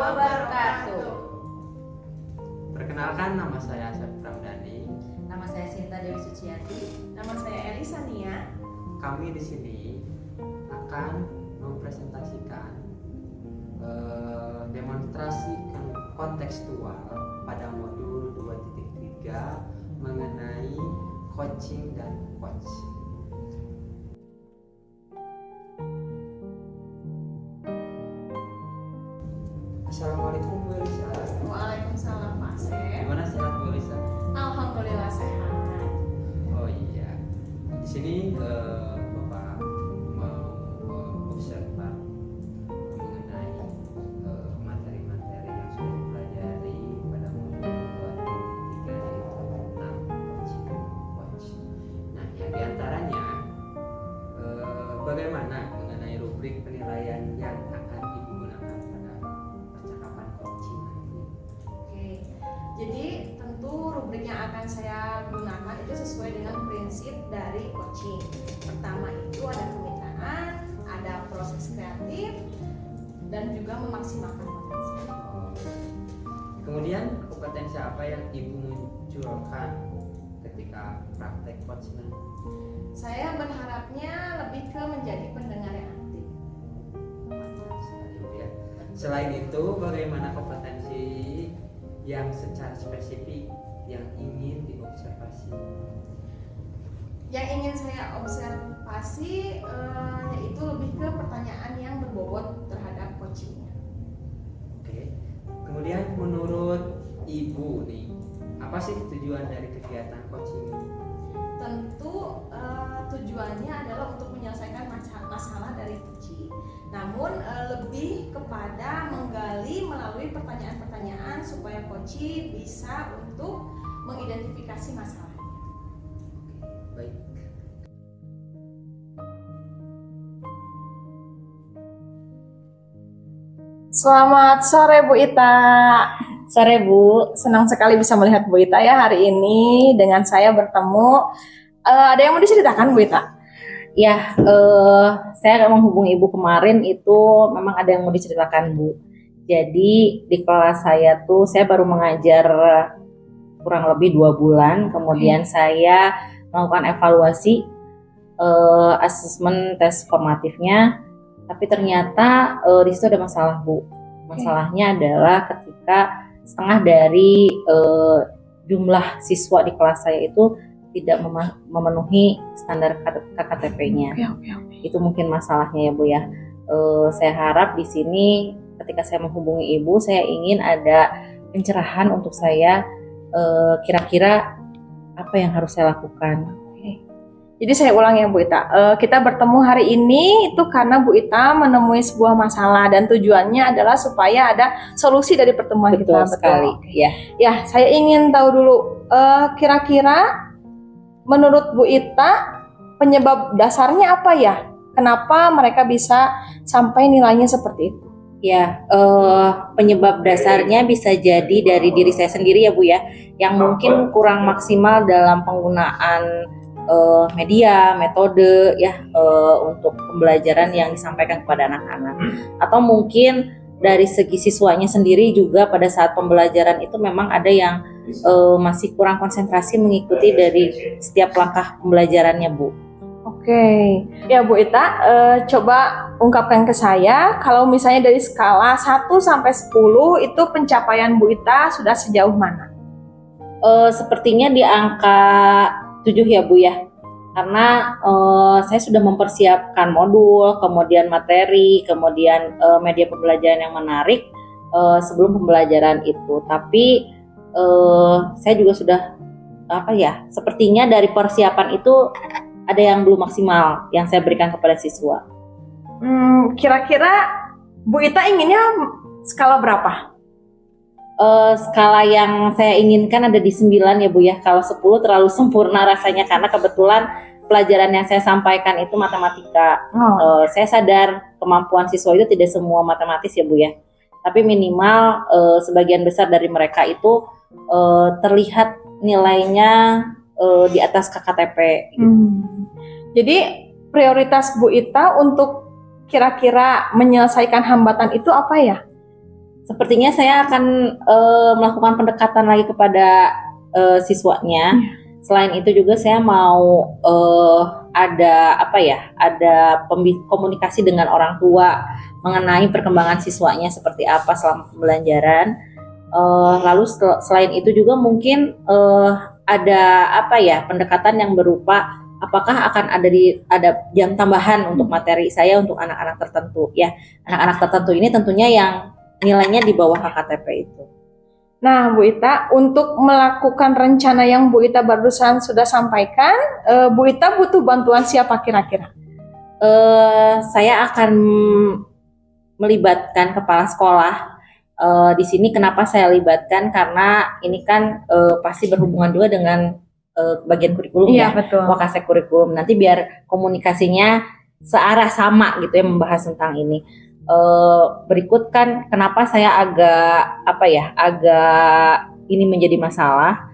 wabarakatuh. Perkenalkan, nama saya Asep Ramdhani. Nama saya Sinta Dewi Suciati. Nama saya Elisa Nia. Kami di sini akan mempresentasikan demonstrasi kontekstual pada modul 2.3 mengenai coaching dan coach. Assalamualaikum Bu Elisa. Waalaikumsalam Pak Asep. Gimana sehat Bu Elisa? Alhamdulillah sehat. Oh iya. Di sini Bapak mau observe mengenai materi-materi yang sudah dipelajari pada modul 2.3 yaitu tentang coaching dan coach. Nah, yang diantaranya bagaimana mengenai rubrik penilaian yang akan digunakan pada percakapan coaching nanti. Oke. Jadi tentu rubrik yang akan saya gunakan itu sesuai dengan prinsip dari coaching. Pertama itu ada kemitraan, ada proses kreatif, dan juga memaksimalkan potensi. Kemudian kompetensi apa yang Ibu munculkan ketika praktek coach nanti? Saya berharapnya lebih ke menjadi pendengar yang aktif. Mantap sekali Bu ya. Selain itu, bagaimana kompetensi yang secara spesifik yang ingin diobservasi? Yang ingin saya observasi yaitu lebih ke pertanyaan yang berbobot terhadap coachingnya. Oke. Kemudian menurut Ibu nih, apa sih tujuan dari kegiatan coaching ini? Tentu tujuannya adalah untuk menyelesaikan masalah dari coaching. Namun lebih kepada menggali melalui pertanyaan-pertanyaan supaya coaching bisa untuk mengidentifikasi masalahnya. Baik. Selamat sore Bu Ita. Sore Bu. Senang sekali bisa melihat Bu Ita ya hari ini dengan saya bertemu. Ada yang mau diceritakan Bu Ita? Ya, saya menghubungi Ibu kemarin itu memang ada yang mau diceritakan Bu. Jadi di kelas saya tuh saya baru mengajar kurang lebih 2 bulan. Kemudian saya melakukan evaluasi asesmen tes formatifnya. Tapi ternyata di situ ada masalah Bu. Masalahnya adalah ketika setengah dari jumlah siswa di kelas saya itu tidak memenuhi standar KKTP-nya. Itu mungkin masalahnya ya Bu ya. Saya harap di sini ketika saya menghubungi Ibu, saya ingin ada pencerahan untuk saya kira-kira apa yang harus saya lakukan. Jadi saya ulang ya Bu Ita, kita bertemu hari ini itu karena Bu Ita menemui sebuah masalah dan tujuannya adalah supaya ada solusi dari pertemuan Betul kita. sekali. Ya. Ya, saya ingin tahu dulu kira-kira menurut Bu Ita penyebab dasarnya apa ya? Kenapa mereka bisa sampai nilainya seperti itu? Ya, penyebab dasarnya bisa jadi dari diri saya sendiri ya Bu ya, yang mungkin kurang maksimal dalam penggunaan media, metode ya untuk pembelajaran yang disampaikan kepada anak-anak. Atau mungkin dari segi siswanya sendiri juga pada saat pembelajaran itu memang ada yang masih kurang konsentrasi mengikuti dari setiap langkah pembelajarannya Bu. Oke, ya Bu Ita, coba ungkapkan ke saya kalau misalnya dari skala 1 sampai 10 itu pencapaian Bu Ita sudah sejauh mana? Sepertinya di angka 7 ya Bu ya, karena saya sudah mempersiapkan modul, kemudian materi, kemudian media pembelajaran yang menarik sebelum pembelajaran itu. Tapi saya juga sudah sepertinya dari persiapan itu ada yang belum maksimal yang saya berikan kepada siswa. Kira-kira Bu Ita inginnya skala berapa? Skala yang saya inginkan ada di 9 ya Bu ya. Kalau 10 terlalu sempurna rasanya karena kebetulan pelajaran yang saya sampaikan itu matematika. Saya sadar kemampuan siswa itu tidak semua matematis ya Bu ya. Tapi minimal sebagian besar dari mereka itu terlihat nilainya di atas KKTP. Jadi prioritas Bu Ita untuk kira-kira menyelesaikan hambatan itu apa ya? sepertinya saya akan melakukan pendekatan lagi kepada siswanya. Selain itu juga saya mau ada komunikasi dengan orang tua mengenai perkembangan siswanya seperti apa selama pembelajaran. Lalu selain itu juga mungkin ada pendekatan yang berupa apakah akan ada jam tambahan untuk materi saya untuk anak-anak tertentu ya. Anak-anak tertentu ini tentunya yang nilainya di bawah KKTP itu. Nah, Bu Ita, untuk melakukan rencana yang Bu Ita barusan sudah sampaikan, Bu Ita butuh bantuan siapa kira-kira? Saya akan melibatkan kepala sekolah. Di sini kenapa saya libatkan, karena ini kan pasti berhubungan juga dengan bagian kurikulum ya, betul. Wakasek kurikulum. Nanti biar komunikasinya searah sama gitu ya, membahas tentang ini. Berikut kan kenapa saya agak ini menjadi masalah.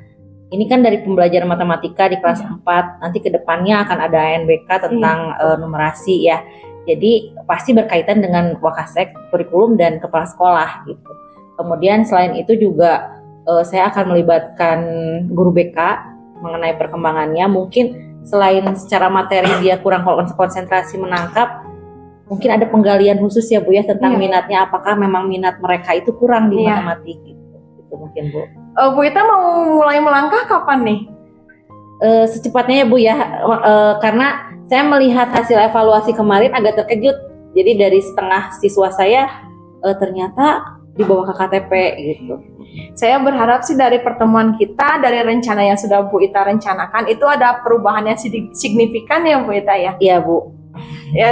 Ini kan dari pembelajaran matematika di kelas 4, nanti ke depannya akan ada ANBK tentang numerasi ya. Jadi pasti berkaitan dengan Wakasek kurikulum dan kepala sekolah gitu. Kemudian selain itu juga saya akan melibatkan guru BK mengenai perkembangannya. Mungkin selain secara materi dia kurang konsentrasi menangkap, mungkin ada penggalian khusus ya Bu ya tentang minatnya, apakah memang minat mereka itu kurang di matematik gitu. Itu mungkin Bu. Bu Ita mau mulai melangkah kapan nih? Secepatnya ya Bu ya, karena saya melihat hasil evaluasi kemarin agak terkejut. Jadi dari setengah siswa saya ternyata di bawah KKTP gitu. Saya berharap sih dari pertemuan kita, dari rencana yang sudah Bu Ita rencanakan itu ada perubahan yang signifikan ya Bu Ita ya? Iya Bu. Ya,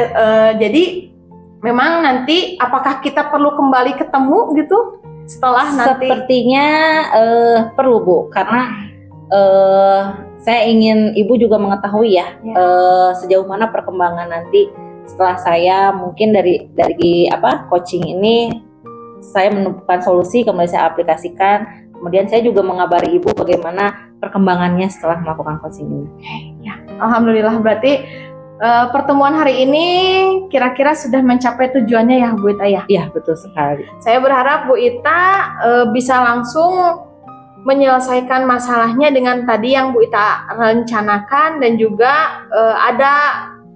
jadi memang nanti apakah kita perlu kembali ketemu gitu setelah nanti? Sepertinya perlu Bu, karena saya ingin Ibu juga mengetahui ya, sejauh mana perkembangan nanti setelah saya mungkin dari coaching ini saya menemukan solusi, kemudian saya aplikasikan, kemudian saya juga mengabari Ibu bagaimana perkembangannya setelah melakukan coaching ini. Ya, alhamdulillah berarti pertemuan hari ini kira-kira sudah mencapai tujuannya ya Bu Ita ya? Iya betul sekali. Saya berharap Bu Ita bisa langsung menyelesaikan masalahnya dengan tadi yang Bu Ita rencanakan dan juga ada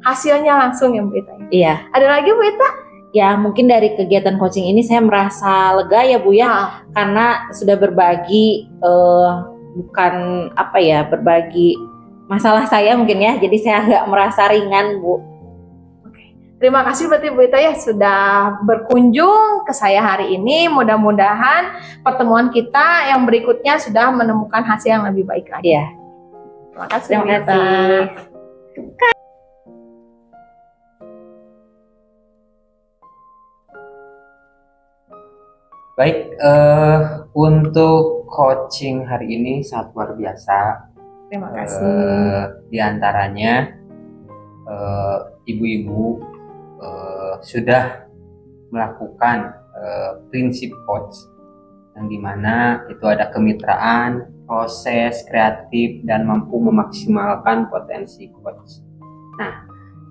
hasilnya langsung ya Bu Ita. Iya. Ada lagi Bu Ita? Ya mungkin dari kegiatan coaching ini saya merasa lega ya Bu ya, karena sudah berbagi berbagi masalah saya mungkin ya, jadi saya agak merasa ringan Bu. Terima kasih berarti Bu Ita ya sudah berkunjung ke saya hari ini. Mudah-mudahan pertemuan kita yang berikutnya sudah menemukan hasil yang lebih baik lagi. Iya. Terima kasih. Terima kasih. Baik, untuk coaching hari ini sangat luar biasa. Terima kasih. Di antaranya ibu-ibu sudah melakukan prinsip coach, yang dimana itu ada kemitraan, proses kreatif, dan mampu memaksimalkan potensi coach. Nah,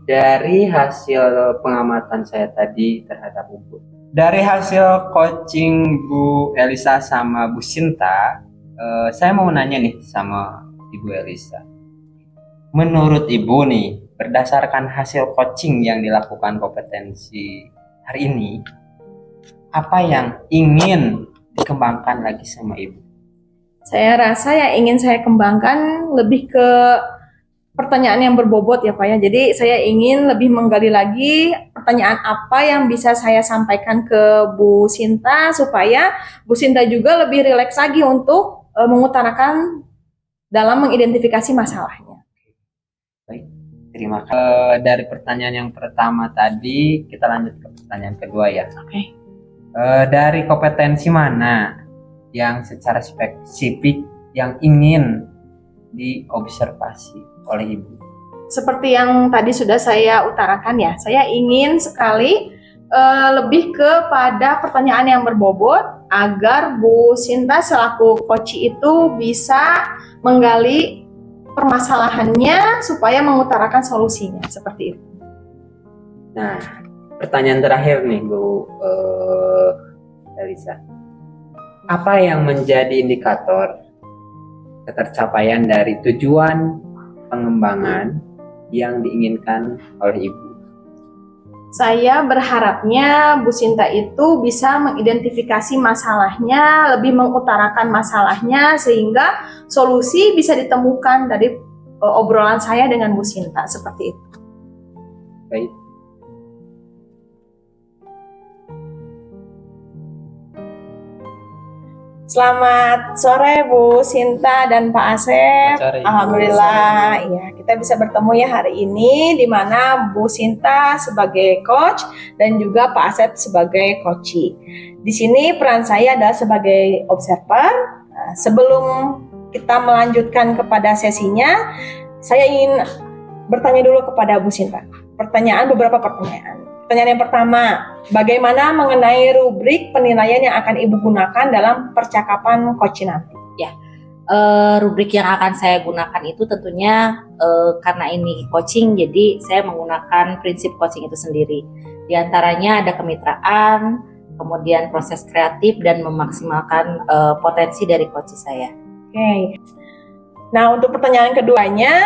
dari hasil pengamatan saya tadi terhadap ibu, dari hasil coaching Bu Elisa sama Bu Sinta, saya mau nanya nih sama Ibu Elisa. Menurut Ibu nih, berdasarkan hasil coaching yang dilakukan kompetensi hari ini, apa yang ingin dikembangkan lagi sama Ibu? Saya rasa yang ingin saya kembangkan lebih ke pertanyaan yang berbobot ya Pak ya. Jadi saya ingin lebih menggali lagi pertanyaan apa yang bisa saya sampaikan ke Bu Sinta supaya Bu Sinta juga lebih rileks lagi untuk mengutarakan dalam mengidentifikasi masalahnya. Baik, terima kasih. Dari pertanyaan yang pertama tadi, kita lanjut ke pertanyaan kedua ya. Oke. Dari kompetensi mana yang secara spesifik yang ingin diobservasi oleh Ibu? Seperti yang tadi sudah saya utarakan ya, saya ingin sekali lebih kepada pertanyaan yang berbobot agar Bu Sinta selaku coach itu bisa menggali permasalahannya supaya mengutarakan solusinya seperti itu. Nah, pertanyaan terakhir nih Bu, Elisa. Apa yang menjadi indikator ketercapaian dari tujuan pengembangan yang diinginkan oleh Ibu? Saya berharapnya Bu Sinta itu bisa mengidentifikasi masalahnya, lebih mengutarakan masalahnya sehingga solusi bisa ditemukan dari obrolan saya dengan Bu Sinta seperti itu. Baik. Selamat sore Bu Sinta dan Pak Asep. Selamat sore, Ibu. Alhamdulillah, ya kita bisa bertemu ya hari ini di mana Bu Sinta sebagai coach dan juga Pak Asep sebagai coachee. Di sini peran saya adalah sebagai observer. Nah, sebelum kita melanjutkan kepada sesinya, saya ingin bertanya dulu kepada Bu Sinta. Beberapa pertanyaan. Pertanyaan yang pertama, bagaimana mengenai rubrik penilaian yang akan Ibu gunakan dalam percakapan coaching nanti? Rubrik yang akan saya gunakan itu tentunya karena ini coaching, jadi saya menggunakan prinsip coaching itu sendiri. Di antaranya ada kemitraan, kemudian proses kreatif dan memaksimalkan potensi dari coaching saya. Oke. Nah, untuk pertanyaan keduanya,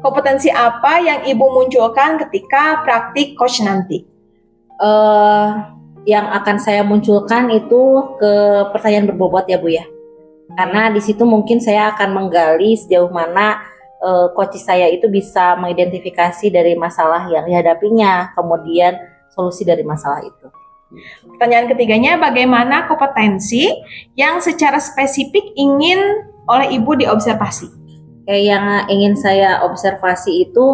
kompetensi apa yang Ibu munculkan ketika praktik coach nanti? Yang akan saya munculkan itu ke pertanyaan berbobot ya Bu ya. Karena di situ mungkin saya akan menggali sejauh mana coach saya itu bisa mengidentifikasi dari masalah yang dihadapinya, kemudian solusi dari masalah itu. Pertanyaan ketiganya, bagaimana kompetensi yang secara spesifik ingin oleh Ibu diobservasi? Yang ingin saya observasi itu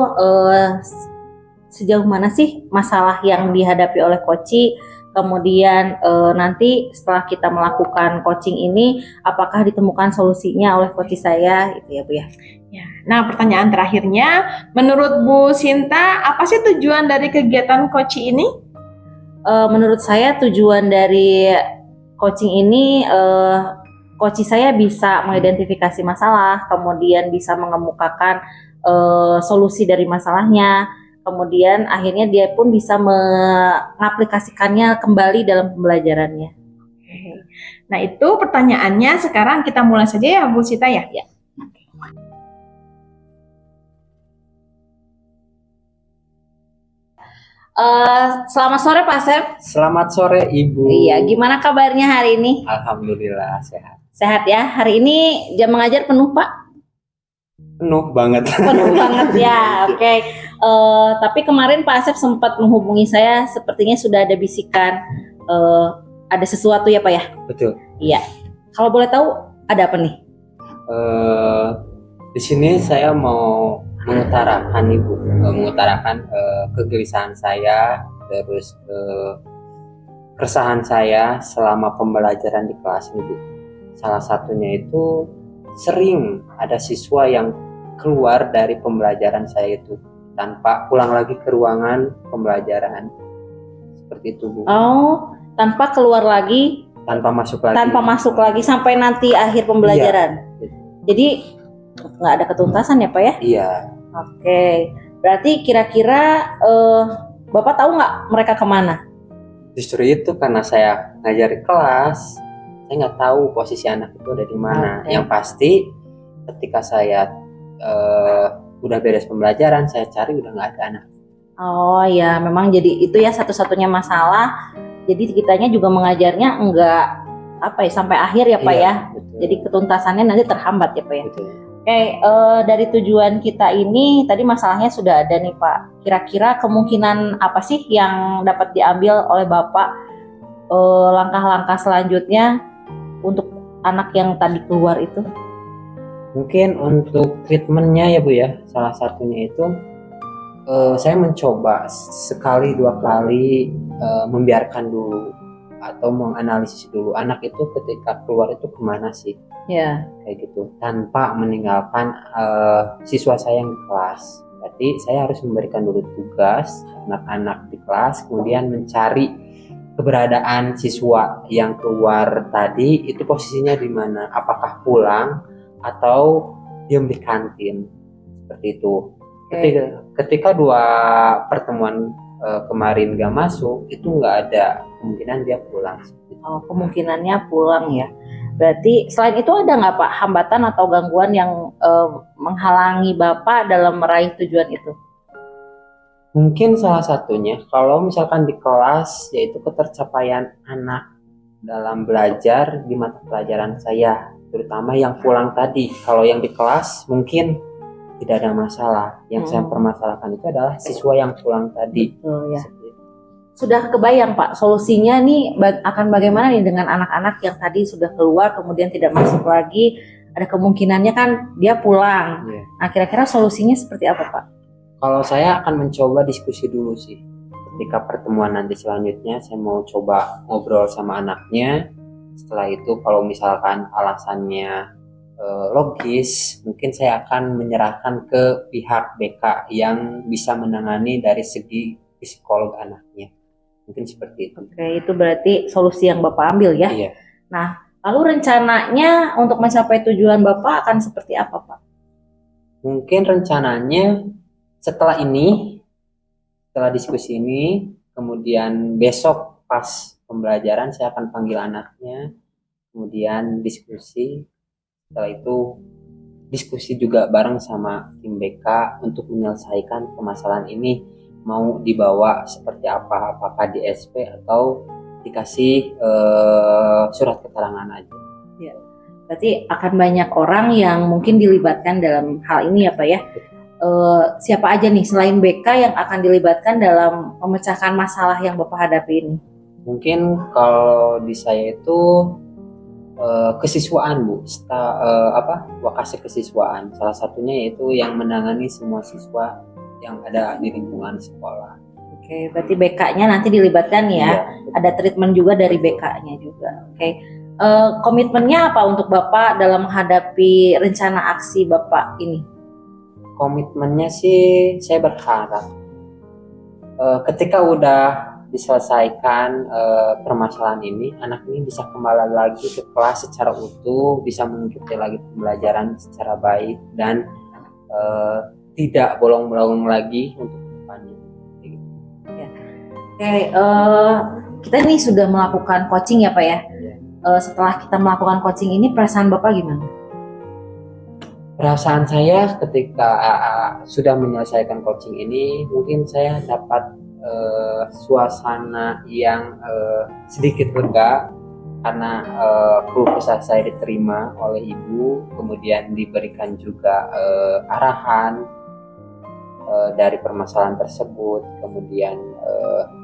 sejauh mana sih masalah yang dihadapi oleh coach, kemudian nanti setelah kita melakukan coaching ini apakah ditemukan solusinya oleh coach saya, itu ya Bu ya. Ya. Nah, pertanyaan terakhirnya, menurut Bu Sinta, apa sih tujuan dari kegiatan coaching ini? Menurut saya tujuan dari coaching ini coach saya bisa mengidentifikasi masalah, kemudian bisa mengemukakan solusi dari masalahnya. Kemudian akhirnya dia pun bisa mengaplikasikannya kembali dalam pembelajarannya. Nah, itu pertanyaannya. Sekarang kita mulai saja ya Bu Sita ya. Ya. Selamat sore Pak Asep. Selamat sore Ibu. Iya, gimana kabarnya hari ini? Alhamdulillah sehat. Sehat ya. Hari ini jam mengajar penuh Pak? Penuh banget. Penuh banget ya. Oke. Tapi kemarin Pak Asep sempat menghubungi saya, sepertinya sudah ada bisikan ada sesuatu ya Pak ya? Betul. Iya. Kalau boleh tahu ada apa nih? Di sini saya mau mengutarakan Ibu, kegelisahan saya, terus keresahan saya selama pembelajaran di kelas Ibu. Salah satunya itu sering ada siswa yang keluar dari pembelajaran saya itu tanpa pulang lagi ke ruangan pembelajaran. Seperti itu Bu. Oh, tanpa keluar lagi, Tanpa masuk lagi. tanpa masuk lagi sampai nanti akhir pembelajaran. Iya. Jadi nggak ada ketuntasan ya Pak ya? Iya. Oke. Berarti kira-kira Bapak tahu nggak mereka kemana? Justru itu karena saya ngajar di kelas, saya nggak tahu posisi anak itu ada di mana. Oke. Yang pasti ketika saya udah beres pembelajaran, saya cari udah nggak ada anak. Oh ya, memang jadi itu ya satu-satunya masalah. Jadi kitanya juga mengajarnya enggak apa ya sampai akhir ya Pak Iya, ya. betul. Jadi ketuntasannya nanti terhambat ya Pak ya. Betul. Oke, dari tujuan kita ini tadi masalahnya sudah ada nih Pak. Kira-kira kemungkinan apa sih yang dapat diambil oleh Bapak langkah-langkah selanjutnya untuk anak yang tadi keluar itu? Mungkin untuk treatmentnya ya Bu ya, salah satunya itu saya mencoba sekali dua kali membiarkan dulu atau menganalisis dulu anak itu ketika keluar itu kemana sih, Ya. kayak gitu, tanpa meninggalkan siswa saya yang di kelas. Berarti saya harus memberikan dulu tugas anak-anak di kelas, kemudian mencari keberadaan siswa yang keluar tadi itu posisinya di mana, apakah pulang atau diam di kantin, seperti itu. Ketika dua pertemuan kemarin gak masuk, itu nggak ada kemungkinan dia pulang, seperti itu. kemungkinannya pulang ya. Berarti selain itu ada nggak Pak hambatan atau gangguan yang menghalangi Bapak dalam meraih tujuan itu? Mungkin salah satunya kalau misalkan di kelas yaitu ketercapaian anak dalam belajar di mata pelajaran saya, terutama yang pulang tadi. Kalau yang di kelas mungkin tidak ada masalah. Yang saya permasalahkan itu adalah siswa yang pulang tadi. Ya. Sudah kebayang Pak solusinya nih akan bagaimana nih dengan anak-anak yang tadi sudah keluar kemudian tidak masuk lagi, ada kemungkinannya kan dia pulang. Nah kira-kira solusinya seperti apa Pak? Kalau saya akan mencoba diskusi dulu sih. Ketika pertemuan nanti selanjutnya saya mau coba ngobrol sama anaknya. Setelah itu kalau misalkan alasannya logis, mungkin saya akan menyerahkan ke pihak BK yang bisa menangani dari segi psikolog anaknya. Mungkin seperti itu. Oke, itu berarti solusi yang Bapak ambil ya? Iya. Nah, lalu rencananya untuk mencapai tujuan Bapak akan seperti apa Pak? Mungkin rencananya setelah diskusi ini, kemudian besok pas pembelajaran saya akan panggil anaknya, kemudian diskusi. Setelah itu diskusi juga bareng sama tim BK untuk menyelesaikan permasalahan ini, mau dibawa seperti apa, apakah di SP atau dikasih surat keterangan aja. Ya, berarti akan banyak orang yang mungkin dilibatkan dalam hal ini ya Pak ya. Siapa aja nih selain BK yang akan dilibatkan dalam memecahkan masalah yang Bapak hadapi ini? Mungkin kalau di saya itu kesiswaan Bu, wakase kesiswaan. Salah satunya yaitu yang menangani semua siswa yang ada di lingkungan sekolah. Oke, berarti BK-nya nanti dilibatkan ya. Iya. Ada treatment juga dari BK-nya juga. Oke. Komitmennya apa untuk Bapak dalam menghadapi rencana aksi Bapak ini? Komitmennya sih saya berharap ketika udah diselesaikan permasalahan ini, anak ini bisa kembali lagi ke kelas secara utuh, bisa mengikuti lagi pembelajaran secara baik dan tidak bolong-bolong lagi untuk depannya. Ya. Oke, kita nih sudah melakukan coaching ya Pak ya. Setelah kita melakukan coaching ini, perasaan Bapak gimana? Perasaan saya ketika sudah menyelesaikan coaching ini, mungkin saya dapat suasana yang sedikit lega karena keluh kesah saya diterima oleh ibu, kemudian diberikan juga arahan dari permasalahan tersebut, kemudian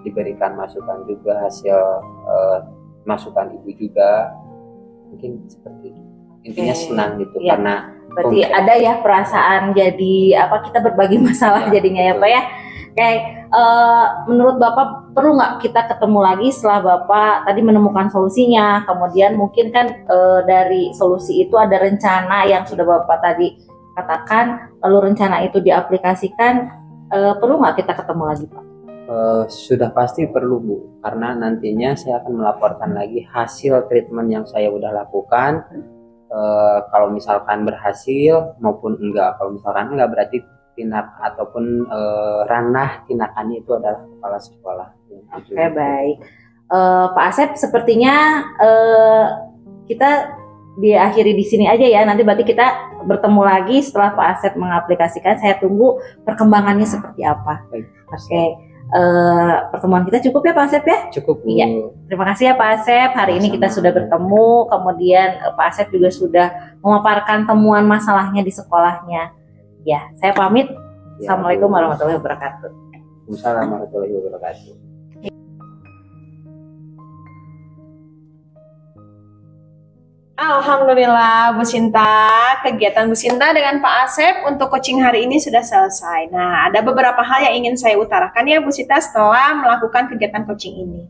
diberikan masukan juga hasil masukan ibu juga, mungkin seperti itu. Intinya senang gitu ya. Karena berarti ada ya perasaan jadi kita berbagi masalah ya, jadinya betul. Ya Pak ya. Kayak menurut Bapak perlu nggak kita ketemu lagi setelah Bapak tadi menemukan solusinya, kemudian mungkin kan dari solusi itu ada rencana yang sudah Bapak tadi katakan, lalu rencana itu diaplikasikan, perlu nggak kita ketemu lagi Pak? Sudah pasti perlu Bu, karena nantinya saya akan melaporkan lagi hasil treatment yang saya udah lakukan. Kalau misalkan berhasil maupun enggak, kalau misalkan enggak berarti tindak ataupun ranah tindakannya itu adalah kepala sekolah. Oke, baik. Pak Asep, sepertinya kita diakhiri di sini aja ya. Nanti berarti kita bertemu lagi setelah Pak Asep mengaplikasikan. Saya tunggu perkembangannya seperti apa. Oke. Pertemuan kita cukup ya Pak Asep ya? Cukup. Iya. Terima kasih ya Pak Asep. Hari ini kita sudah bertemu. Kemudian Pak Asep juga sudah memaparkan temuan masalahnya di sekolahnya. Ya, saya pamit. Ya, Assalamualaikum warahmatullahi wabarakatuh. Waalaikumsalam warahmatullahi wabarakatuh. Alhamdulillah Bu Sinta, kegiatan Bu Sinta dengan Pak Asep untuk coaching hari ini sudah selesai. Nah, ada beberapa hal yang ingin saya utarakan ya Bu Sinta setelah melakukan kegiatan coaching ini.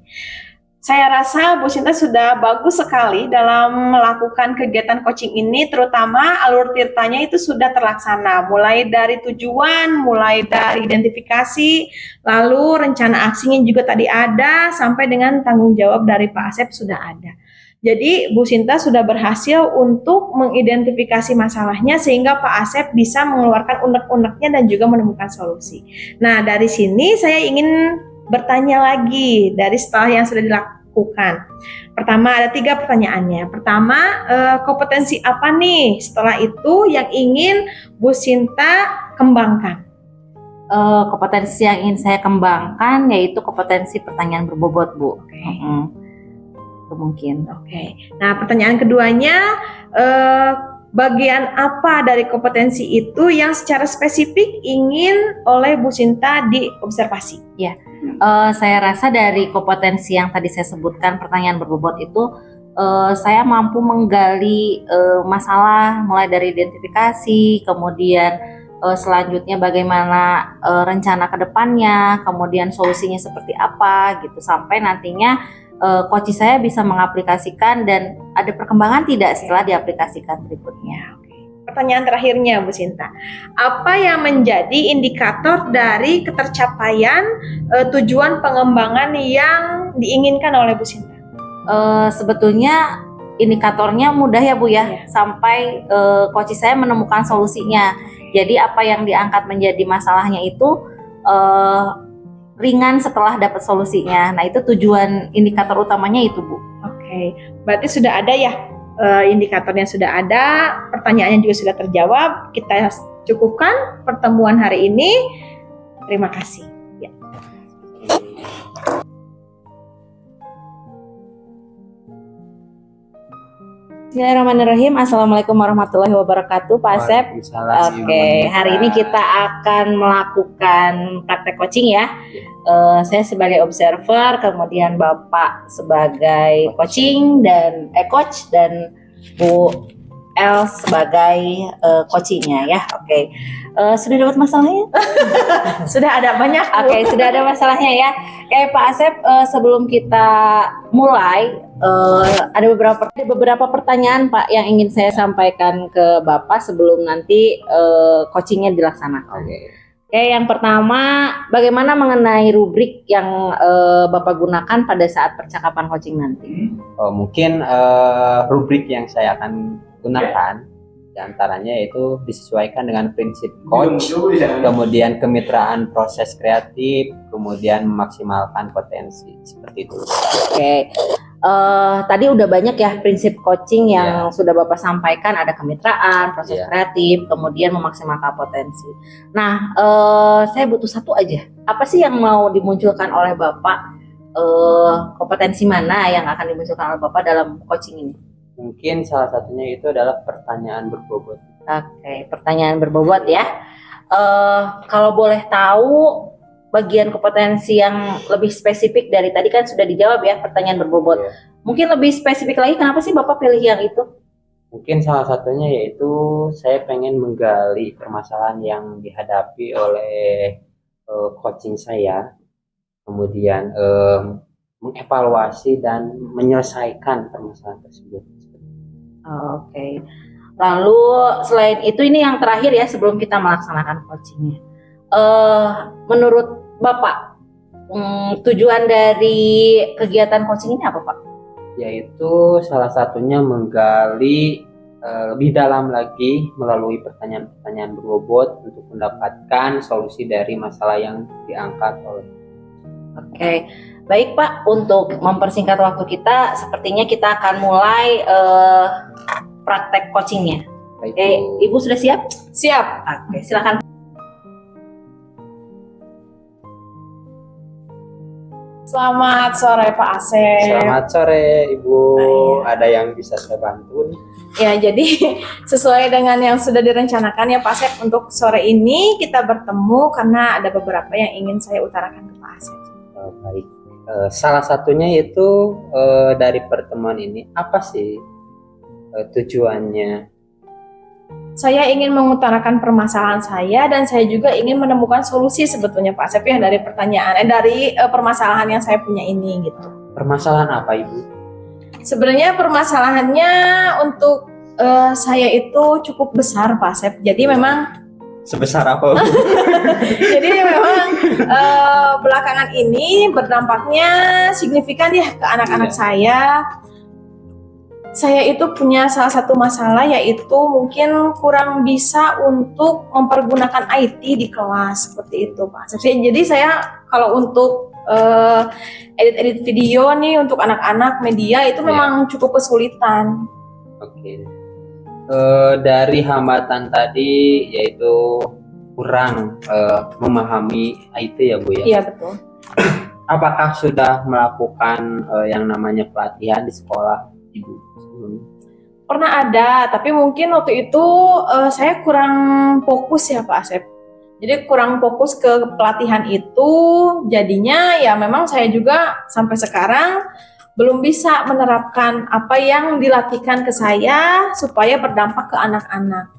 Saya rasa Bu Sinta sudah bagus sekali dalam melakukan kegiatan coaching ini, terutama alur tirtanya itu sudah terlaksana. Mulai dari tujuan, mulai dari identifikasi, lalu rencana aksinya juga tadi ada, sampai dengan tanggung jawab dari Pak Asep sudah ada. Jadi Bu Sinta sudah berhasil untuk mengidentifikasi masalahnya sehingga Pak Asep bisa mengeluarkan unek-uneknya dan juga menemukan solusi. Nah dari sini saya ingin bertanya lagi dari setelah yang sudah dilakukan bukukan. Pertama, ada 3 pertanyaannya. Pertama, kompetensi apa nih setelah itu yang ingin Bu Sinta kembangkan? Kompetensi yang ingin saya kembangkan yaitu kompetensi pertanyaan berbobot, Bu. Oke. Itu mungkin. Oke. Nah, pertanyaan keduanya, bagian apa dari kompetensi itu yang secara spesifik ingin oleh Bu Sinta diobservasi? Saya rasa dari kompetensi yang tadi saya sebutkan pertanyaan berbobot itu saya mampu menggali masalah mulai dari identifikasi, kemudian selanjutnya bagaimana rencana ke depannya, kemudian solusinya seperti apa gitu, sampai nantinya coach saya bisa mengaplikasikan dan ada perkembangan tidak setelah diaplikasikan berikutnya. Pertanyaan terakhirnya Bu Sinta, apa yang menjadi indikator dari ketercapaian tujuan pengembangan yang diinginkan oleh Bu Sinta? Sebetulnya indikatornya mudah ya Bu ya, Iya. sampai coach saya menemukan solusinya. Jadi apa yang diangkat menjadi masalahnya itu ringan setelah dapat solusinya. Nah itu tujuan indikator utamanya itu Bu. Oke, berarti sudah ada ya indikatornya, sudah ada, pertanyaannya juga sudah terjawab. Kita cukupkan pertemuan hari ini. Terima kasih. Ya. Bismillahirrahmanirrahim. Assalamualaikum warahmatullahi wabarakatuh, Pak Asep. Waalaikumsalam, Oke, Ibu hari ini kita akan melakukan praktek coaching ya. Saya sebagai observer, kemudian Bapak sebagai coaching dan coach, dan Bu El sebagai coachingnya ya. Oke. Sudah dapat masalahnya? Sudah ada banyak. Oke, sudah ada masalahnya ya. Oke, Pak Asep, sebelum kita mulai, ada beberapa pertanyaan Pak yang ingin saya sampaikan ke Bapak sebelum nanti coachingnya dilaksanakan. Oke, yang pertama, bagaimana mengenai rubrik yang Bapak gunakan pada saat percakapan coaching nanti? Mungkin rubrik yang saya akan gunakan diantaranya yaitu disesuaikan dengan prinsip coach, kemudian kemitraan proses kreatif, kemudian memaksimalkan potensi, seperti itu. Oke, tadi udah banyak ya prinsip coaching yang sudah Bapak sampaikan, ada kemitraan, proses kreatif, kemudian memaksimalkan potensi. Nah, saya butuh satu aja. Apa sih yang mau dimunculkan oleh Bapak? Kompetensi mana yang akan dimunculkan oleh Bapak dalam coaching ini? Mungkin salah satunya itu adalah pertanyaan berbobot. Oke, pertanyaan berbobot ya. Kalau boleh tahu bagian kompetensi yang lebih spesifik dari tadi kan sudah dijawab ya, pertanyaan berbobot. Mungkin lebih spesifik lagi, kenapa sih Bapak pilih yang itu? Mungkin salah satunya yaitu saya pengen menggali permasalahan yang dihadapi oleh coaching saya, kemudian mengevaluasi dan menyelesaikan permasalahan tersebut. Oke. Lalu selain itu, ini yang terakhir ya sebelum kita melaksanakan coachingnya. Menurut Bapak, tujuan dari kegiatan coaching ini apa Pak? Yaitu salah satunya menggali lebih dalam lagi melalui pertanyaan-pertanyaan berbobot untuk mendapatkan solusi dari masalah yang diangkat oleh. Oke, baik Pak. Untuk mempersingkat waktu kita, sepertinya kita akan mulai praktek coachingnya. Oke, Ibu sudah siap? Siap. Oke, silakan. Selamat sore Pak Asep. Selamat sore Ibu. Ada yang bisa saya bantu? Ya, jadi sesuai dengan yang sudah direncanakan ya Pak Asep, untuk sore ini kita bertemu karena ada beberapa yang ingin saya utarakan ke Pak Asep. Baik. Salah satunya itu dari pertemuan ini apa sih tujuannya? Saya ingin mengutarakan permasalahan saya dan saya juga ingin menemukan solusi sebetulnya Pak Asep ya dari permasalahan yang saya punya ini gitu. Permasalahan apa Ibu? Sebenarnya permasalahannya untuk saya itu cukup besar Pak Asep. Jadi memang sebesar apa? jadi memang belakangan ini berdampaknya signifikan ya ke anak-anak saya. Saya itu punya salah satu masalah, yaitu mungkin kurang bisa untuk mempergunakan IT di kelas seperti itu Pak. Jadi saya kalau untuk eh, edit-edit video nih untuk anak-anak media itu memang cukup kesulitan. Oke. Dari hambatan tadi yaitu kurang memahami IT ya Bu ya. Iya betul. Apakah sudah melakukan yang namanya pelatihan di sekolah Ibu sebelumnya? Pernah ada, tapi mungkin waktu itu saya kurang fokus ya Pak Asep. Jadi kurang fokus ke pelatihan itu, jadinya ya memang saya juga sampai sekarang belum bisa menerapkan apa yang dilatihkan ke saya supaya berdampak ke anak-anak.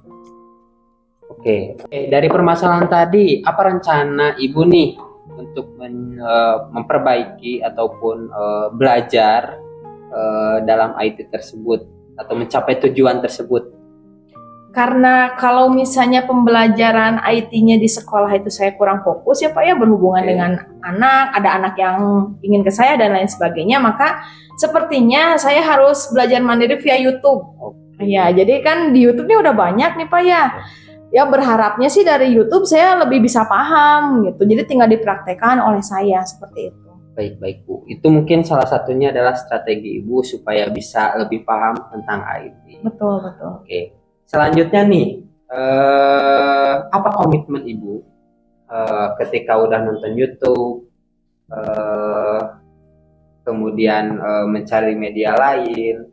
Oke, dari permasalahan tadi, apa rencana Ibu nih untuk memperbaiki ataupun belajar dalam IT tersebut atau mencapai tujuan tersebut? Karena kalau misalnya pembelajaran IT-nya di sekolah itu saya kurang fokus ya Pak ya, berhubungan dengan anak, ada anak yang ingin ke saya dan lain sebagainya, maka sepertinya saya harus belajar mandiri via YouTube. Ya, jadi kan di YouTube ini udah banyak nih Pak ya. Ya berharapnya sih dari YouTube saya lebih bisa paham gitu. Jadi tinggal dipraktekkan oleh saya seperti itu. Baik Bu. Itu mungkin salah satunya adalah strategi Ibu supaya bisa lebih paham tentang IT. Betul. Oke. Selanjutnya nih, apa komitmen Ibu ketika udah nonton YouTube, kemudian mencari media lain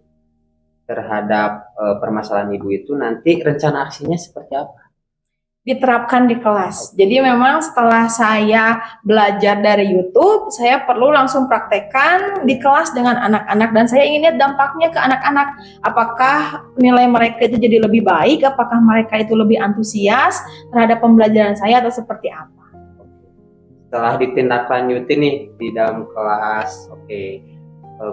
terhadap permasalahan Ibu itu, nanti rencana aksinya seperti apa? Diterapkan di kelas. Jadi memang setelah saya belajar dari YouTube, saya perlu langsung praktekkan di kelas dengan anak-anak dan saya ingin lihat dampaknya ke anak-anak. Apakah nilai mereka itu jadi lebih baik? Apakah mereka itu lebih antusias terhadap pembelajaran saya atau seperti apa? Setelah ditindaklanjuti nih di dalam kelas,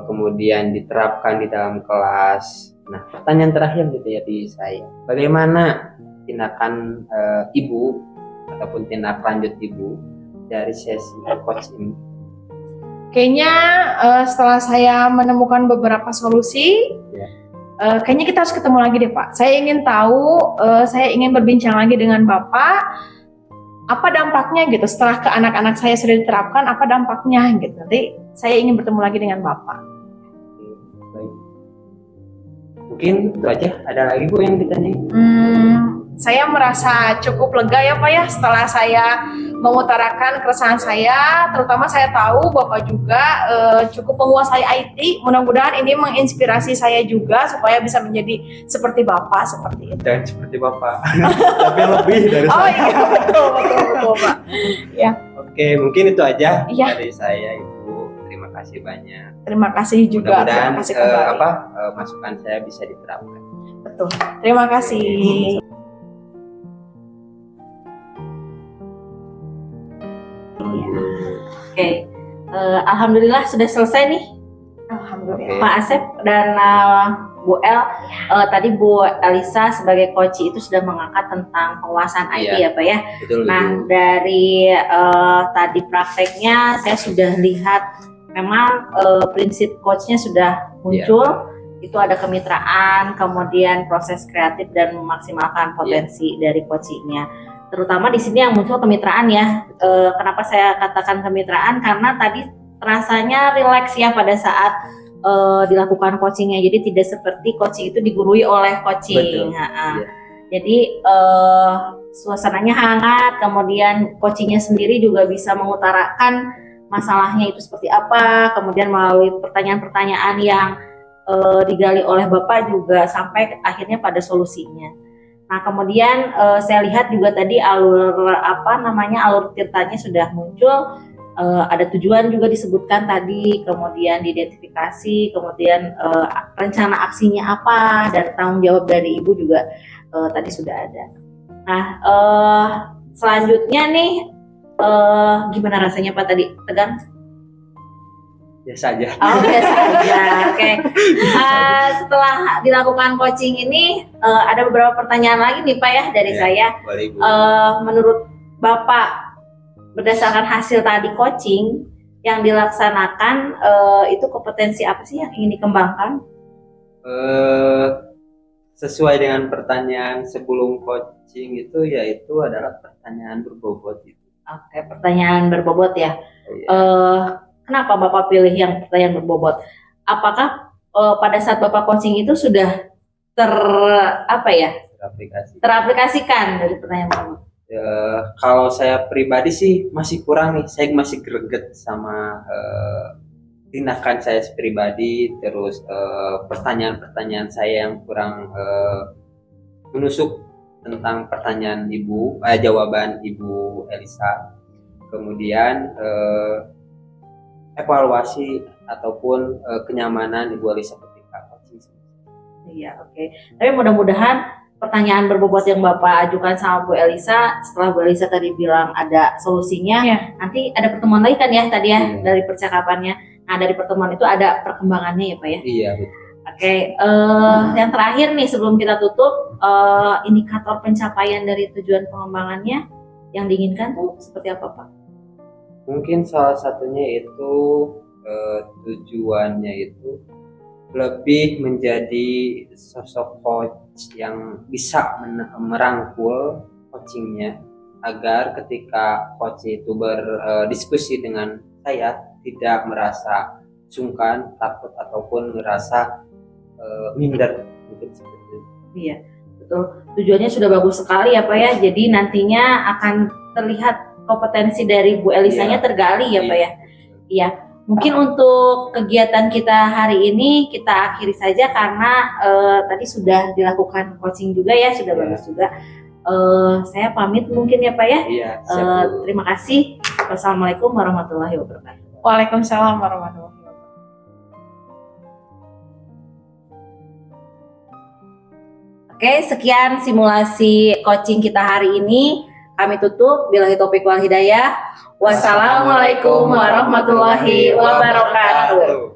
kemudian diterapkan di dalam kelas. Nah, pertanyaan terakhir gitu ya di saya, bagaimana tindakan Ibu ataupun tindak lanjut Ibu dari sesi coach ini? Kayaknya setelah saya menemukan beberapa solusi, kayaknya kita harus ketemu lagi deh Pak. Saya ingin tahu, saya ingin berbincang lagi dengan Bapak, apa dampaknya gitu setelah ke anak-anak saya sudah diterapkan, apa dampaknya gitu. Nanti saya ingin bertemu lagi dengan Bapak. Baik. Mungkin itu aja. Ada lagi Bu yang ditanya? Saya merasa cukup lega ya Pak ya setelah saya mengutarakan keresahan saya, terutama saya tahu Bapak juga cukup menguasai IT. Mudah-mudahan ini menginspirasi saya juga supaya bisa menjadi seperti Bapak seperti itu. Jangan seperti Bapak, tapi lebih dari saya. Oh iya betul Pak. Ya. Oke, mungkin itu aja dari saya Ibu. Terima kasih banyak. Terima kasih juga. Mudah-mudahan Terima kasih masukan saya bisa diterapkan. Betul. Terima kasih. Oke. Alhamdulillah sudah selesai nih. Alhamdulillah. Pak Asep dan Bu El, tadi Bu Elisa sebagai coach itu sudah mengangkat tentang penguasaan IT ya Pak ya. Betul, nah dari tadi prakteknya saya sudah lihat memang prinsip coachnya sudah muncul. Itu ada kemitraan, kemudian proses kreatif dan memaksimalkan potensi dari coachingnya. Terutama di sini yang muncul kemitraan ya. Kenapa saya katakan kemitraan? Karena tadi rasanya rileks ya pada saat dilakukan coachingnya. Jadi tidak seperti coaching itu digurui oleh coaching. Jadi suasananya hangat. Kemudian coachingnya sendiri juga bisa mengutarakan masalahnya itu seperti apa. Kemudian melalui pertanyaan-pertanyaan yang digali oleh Bapak juga sampai akhirnya pada solusinya. Nah kemudian saya lihat juga tadi alur tirtanya sudah muncul, ada tujuan juga disebutkan tadi, kemudian diidentifikasi, kemudian rencana aksinya apa dan tanggung jawab dari Ibu juga tadi sudah ada. Nah selanjutnya nih gimana rasanya Pak tadi, tegang? Biasa aja. Oh biasa aja. Oke. Setelah dilakukan coaching ini ada beberapa pertanyaan lagi nih Pak ya dari saya. Boleh, Bu. Menurut Bapak berdasarkan hasil tadi coaching yang dilaksanakan itu kompetensi apa sih yang ingin dikembangkan? Sesuai dengan pertanyaan sebelum coaching itu, yaitu adalah pertanyaan berbobot itu. Oke, pertanyaan berbobot ya. Iya. Kenapa Bapak pilih yang pertanyaan berbobot? Apakah pada saat Bapak coaching itu sudah apa ya, Aplikasi. teraplikasikan dari pertanyaan berbobot? Kalau saya pribadi sih masih kurang nih, saya masih greget sama tindakan saya pribadi, terus pertanyaan-pertanyaan saya yang kurang menusuk tentang pertanyaan jawaban Ibu Elisa. Kemudian evaluasi ataupun kenyamanan Ibu Elisa ketika coaching. Iya, oke. Tapi mudah-mudahan pertanyaan berbobot yang Bapak ajukan sama Bu Elisa, setelah Bu Elisa tadi bilang ada solusinya, Iya. nanti ada pertemuan lagi kan ya tadi ya, Iya. dari percakapannya. Nah, dari pertemuan itu ada perkembangannya ya Pak ya. Iya, betul. Oke, yang terakhir nih sebelum kita tutup, indikator pencapaian dari tujuan pengembangannya yang diinginkan tuh seperti apa Pak? Mungkin salah satunya itu tujuannya itu lebih menjadi sosok coach yang bisa merangkul coachingnya, agar ketika coach itu berdiskusi dengan saya tidak merasa sungkan, takut ataupun merasa minder, mungkin seperti itu. Iya, betul. Tujuannya sudah bagus sekali ya Pak ya. Jadi nantinya akan terlihat kompetensi dari Bu Elisanya Iya. tergali ya Pak ya. Iya. Mungkin untuk kegiatan kita hari ini kita akhiri saja karena tadi sudah dilakukan coaching juga ya, sudah Iya. bagus juga. Saya pamit mungkin ya Pak ya. Iya, siap, Bu. Terima kasih. Wassalamualaikum warahmatullahi wabarakatuh. Waalaikumsalam warahmatullahi wabarakatuh. Oke, sekian simulasi coaching kita hari ini. Kami tutup. Billahi taufiq wal hidayah. Wassalamualaikum warahmatullahi wabarakatuh.